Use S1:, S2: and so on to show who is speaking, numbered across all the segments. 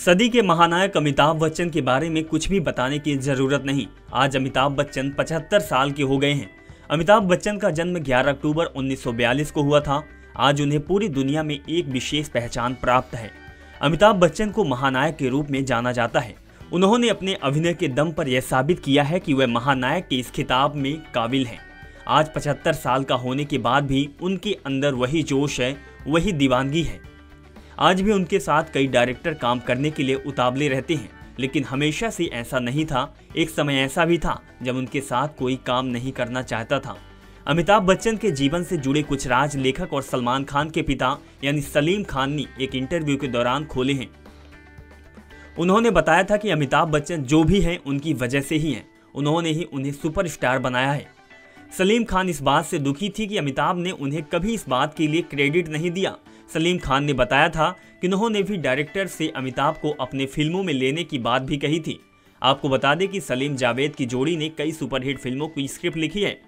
S1: सदी के महानायक अमिताभ बच्चन के बारे में कुछ भी बताने की जरूरत नहीं। आज अमिताभ बच्चन 75 साल के हो गए हैं। अमिताभ बच्चन का जन्म 11 अक्टूबर 1942 को हुआ था। आज उन्हें पूरी दुनिया में एक विशेष पहचान प्राप्त है। अमिताभ बच्चन को महानायक के रूप में जाना जाता है। उन्होंने अपने अभिनय के दम पर यह साबित किया है कि वह महानायक के इस खिताब में काबिल हैं। आज 75 साल का होने के बाद भी उनके अंदर वही जोश है, वही दीवानगी है। आज भी उनके साथ कई डायरेक्टर काम करने के लिए उतावले रहते हैं, लेकिन हमेशा से ऐसा नहीं था। एक समय ऐसा भी था जब उनके साथ कोई काम नहीं करना चाहता था। अमिताभ बच्चन के जीवन से जुड़े कुछ राज लेखक और सलमान खान के पिता यानी सलीम खान ने एक इंटरव्यू के दौरान खोले हैं। उन्होंने बताया था कि अमिताभ बच्चन जो भी हैं उनकी वजह से ही हैं। उन्होंने ही उन्हें सुपरस्टार बनाया है। सलीम खान इस बात से दुखी थी कि अमिताभ ने उन्हें कभी इस बात के लिए क्रेडिट नहीं दिया। सलीम खान ने बताया था कि उन्होंने भी डायरेक्टर से अमिताभ को अपने फिल्मों में लेने की बात भी कही थी। आपको बता दें कि सलीम जावेद की जोड़ी ने कई सुपरहिट फिल्मों की स्क्रिप्ट लिखी है।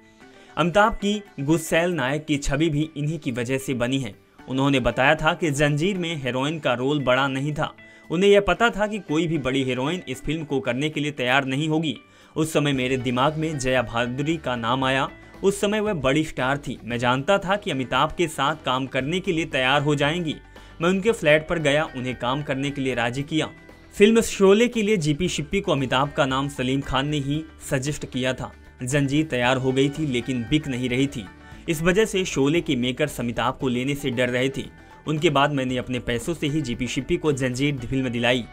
S1: अमिताभ की गुस्सैल नायक की छवि भी इन्हीं की वजह से बनी है। उन्होंने बताया था कि जंजीर में हीरोइन का रोल बड़ा नहीं था। उन्हें यह पता था कि कोई भी बड़ी हीरोइन इस फिल्म को करने के लिए तैयार नहीं होगी। उस समय मेरे दिमाग में जया भादुरी का नाम आया। उस समय वह बड़ी स्टार थी। मैं जानता था कि अमिताभ के साथ काम करने के लिए तैयार हो जाएंगी। मैं उनके फ्लैट पर गया, उन्हें काम करने के लिए राजी किया। फिल्म शोले के लिए जीपी शिप्पी को अमिताभ का नाम सलीम खान ने ही सजेस्ट किया था। जंजीर तैयार हो गई थी लेकिन बिक नहीं रही थी। इस वजह से शोले के मेकर्स अमिताभ को लेने से डर रहे थे। उनके बाद मैंने अपने पैसों से ही जीपी शिप्पी को जंजीर फिल्म दिलाई।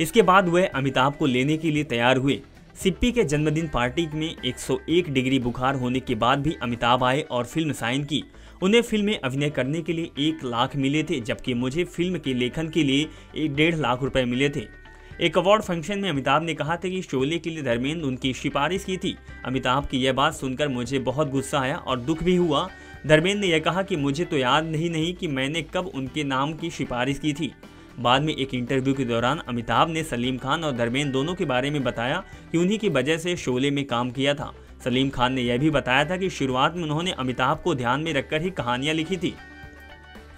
S1: इसके बाद वह अमिताभ को लेने के लिए तैयार हुए। सिप्पी के जन्मदिन पार्टी में 101 डिग्री बुखार होने के बाद भी अमिताभ आए और फिल्म साइन की। उन्हें फिल्म में अभिनय करने के लिए 1 लाख मिले थे, जबकि मुझे फिल्म के लेखन के लिए 1.5 लाख रुपए मिले थे। एक अवार्ड फंक्शन में अमिताभ ने कहा था कि शोले के लिए धर्मेंद्र उनकी सिफारिश की थी। अमिताभ की यह बात सुनकर मुझे बहुत गुस्सा आया और दुख भी हुआ। धर्मेंद्र ने यह कहा कि मुझे तो याद नहीं कि मैंने कब उनके नाम की सिफारिश की थी। बाद में एक इंटरव्यू के दौरान अमिताभ ने सलीम खान और धर्मेंद्र दोनों के बारे में बताया कि उन्हीं की वजह से शोले में काम किया था। सलीम खान ने यह भी बताया था कि शुरुआत में उन्होंने अमिताभ को ध्यान में रखकर ही कहानियां लिखी थी।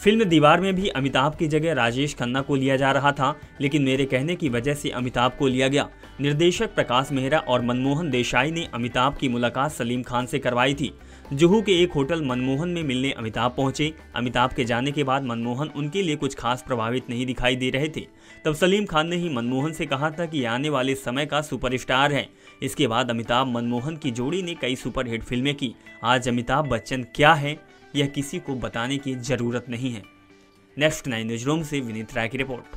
S1: फिल्म दीवार में भी अमिताभ की जगह राजेश खन्ना को लिया जा रहा था, लेकिन मेरे कहने की वजह से अमिताभ को लिया गया। निर्देशक प्रकाश मेहरा और मनमोहन देसाई ने अमिताभ की मुलाकात सलीम खान से करवाई थी। जुहू के एक होटल मनमोहन में मिलने अमिताभ पहुंचे। अमिताभ के जाने के बाद मनमोहन उनके लिए कुछ खास प्रभावित नहीं दिखाई दे रहे थे। तब सलीम खान ने ही मनमोहन से कहा था कि आने वाले समय का सुपरस्टार है। इसके बाद अमिताभ मनमोहन की जोड़ी ने कई सुपरहिट फिल्में की। आज अमिताभ बच्चन क्या है यह किसी को बताने की जरूरत नहीं है। नेक्स्ट 9 न्यूज़ रूम से विनीत राय की रिपोर्ट।